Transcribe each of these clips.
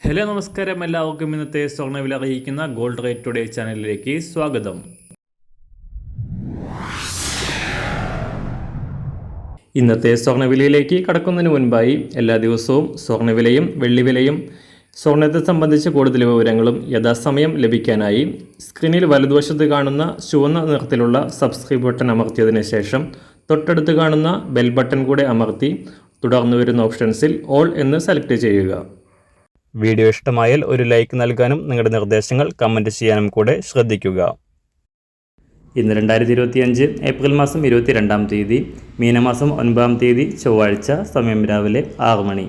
Hello നമസ്കാരം, എല്ലാവർക്കും ഇന്നത്തെ സ്വർണ്ണവില അറിയിക്കുന്ന ഗോൾഡ് റേറ്റ് ടുഡേ ചാനലിലേക്ക് സ്വാഗതം. ഇന്നത്തെ സ്വർണ്ണവിലയിലേക്ക് കടക്കുന്നതിന് മുൻപായി എല്ലാ ദിവസവും സ്വർണ്ണവിലയും വെള്ളിവിലയും സ്വർണ്ണത്തെ സംബന്ധിച്ച് കൂടുതൽ വിവരങ്ങളും യഥാസമയം ലഭിക്കാനായി സ്ക്രീനിൽ വലതുവശത്ത് കാണുന്ന ചുവന്ന നിറത്തിലുള്ള സബ്സ്ക്രൈബ് ബട്ടൺ അമർത്തിയതിനു ശേഷം തൊട്ടടുത്ത് കാണുന്ന ബെൽ ബട്ടൺ കൂടെ അമർത്തി തുടർന്ന് വരുന്ന ഓപ്ഷൻസിൽ ഓൾ എന്ന് സെലക്ട് ചെയ്യുക. വീഡിയോ ഇഷ്ടമായാൽ ഒരു ലൈക്ക് നൽകാനും നിങ്ങളുടെ നിർദ്ദേശങ്ങൾ കമൻറ്റ് ചെയ്യാനും കൂടെ ശ്രദ്ധിക്കുക. ഇന്ന് 2025 ഏപ്രിൽ മാസം 22-ാം തീയതി, മീനമാസം 9-ാം തീയതി ചൊവ്വാഴ്ച, സമയം രാവിലെ 6 മണി.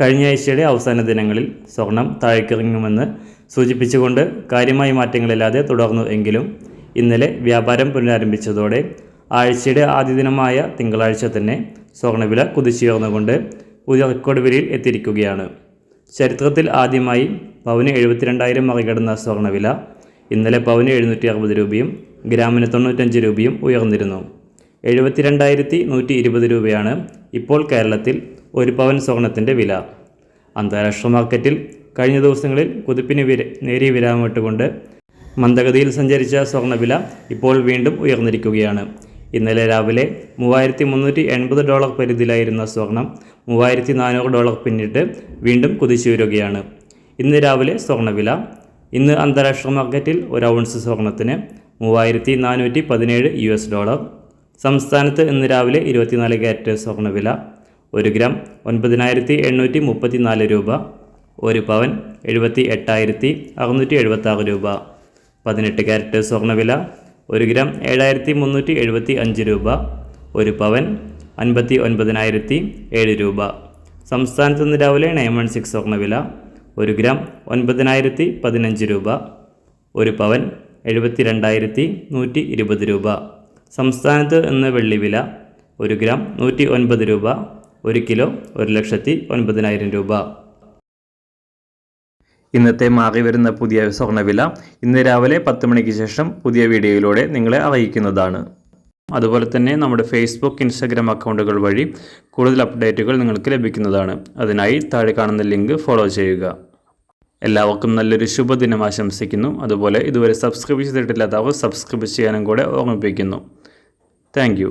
കഴിഞ്ഞ ആഴ്ചയുടെ അവസാന ദിനങ്ങളിൽ സ്വർണം താഴേക്കിറങ്ങുമെന്ന് സൂചിപ്പിച്ചുകൊണ്ട് കാര്യമായ മാറ്റങ്ങളില്ലാതെ തുടർന്നു എങ്കിലും ഇന്നലെ വ്യാപാരം പുനരാരംഭിച്ചതോടെ ആഴ്ചയുടെ ആദ്യ ദിനമായ തിങ്കളാഴ്ച തന്നെ സ്വർണ്ണവില കുതിച്ചുയർന്നുകൊണ്ട് പുതിയ റെക്കോർഡ് വിലയിൽ എത്തിയിരിക്കുകയാണ്. ചരിത്രത്തിൽ ആദ്യമായി പവന് 72,000 മറികടന്ന സ്വർണ്ണവില ഇന്നലെ പവന് 760 രൂപയും ഗ്രാമിന് 95 രൂപയും ഉയർന്നിരുന്നു. 72,120 രൂപയാണ് ഇപ്പോൾ കേരളത്തിൽ ഒരു പവൻ സ്വർണത്തിൻ്റെ വില. അന്താരാഷ്ട്ര മാർക്കറ്റിൽ കഴിഞ്ഞ ദിവസങ്ങളിൽ കുതിപ്പിന് നേരിയ വിരാമമിട്ടുകൊണ്ട് മന്ദഗതിയിൽ സഞ്ചരിച്ച സ്വർണ്ണവില ഇപ്പോൾ വീണ്ടും ഉയർന്നിരിക്കുകയാണ്. ഇന്നലെ രാവിലെ $3,380 പരിധിയിലായിരുന്ന സ്വർണം $3,400 പിന്നിട്ട് വീണ്ടും കുതിച്ചുയരുകയാണ്. ഇന്ന് രാവിലെ സ്വർണ്ണവില. ഇന്ന് അന്താരാഷ്ട്ര മാർക്കറ്റിൽ ഒരു ഔൺസ് സ്വർണത്തിന് $3,417. സംസ്ഥാനത്ത് ഇന്ന് രാവിലെ 24 ക്യാരറ്റ് സ്വർണ്ണവില 1 ഗ്രാം 9,834 രൂപ, 1 പവൻ 78,676 രൂപ. 18 ക്യാരറ്റ് സ്വർണ്ണവില 1 ഗ്രാം 7,375 രൂപ, 1 പവൻ 59,007 രൂപ. സംസ്ഥാനത്ത് നിന്ന് രാവിലെ 916 സ്വർണ്ണവില 1 ഗ്രാം 9,015 രൂപ, 1 പവൻ 72,120 രൂപ. സംസ്ഥാനത്ത് ഇന്ന് വെള്ളിവില 1 ഗ്രാം 109 രൂപ, 1 കിലോ 1,09,000 രൂപ. ഇന്നത്തെ മാറി വരുന്ന പുതിയ സ്വർണ്ണവില ഇന്ന് രാവിലെ 10 മണിക്ക് ശേഷം പുതിയ വീഡിയോയിലൂടെ നിങ്ങളെ അറിയിക്കുന്നതാണ്. അതുപോലെ തന്നെ നമ്മുടെ ഫേസ്ബുക്ക്, ഇൻസ്റ്റാഗ്രാം അക്കൗണ്ടുകൾ വഴി കൂടുതൽ അപ്ഡേറ്റുകൾ നിങ്ങൾക്ക് ലഭിക്കുന്നതാണ്. അതിനായി താഴെ കാണുന്ന ലിങ്ക് ഫോളോ ചെയ്യുക. എല്ലാവർക്കും നല്ലൊരു ശുഭദിനം ആശംസിക്കുന്നു. അതുപോലെ ഇതുവരെ സബ്സ്ക്രൈബ് ചെയ്തിട്ടില്ലാത്തവർ സബ്സ്ക്രൈബ് ചെയ്യാനും കൂടെ ഓർമ്മിപ്പിക്കുന്നു. താങ്ക്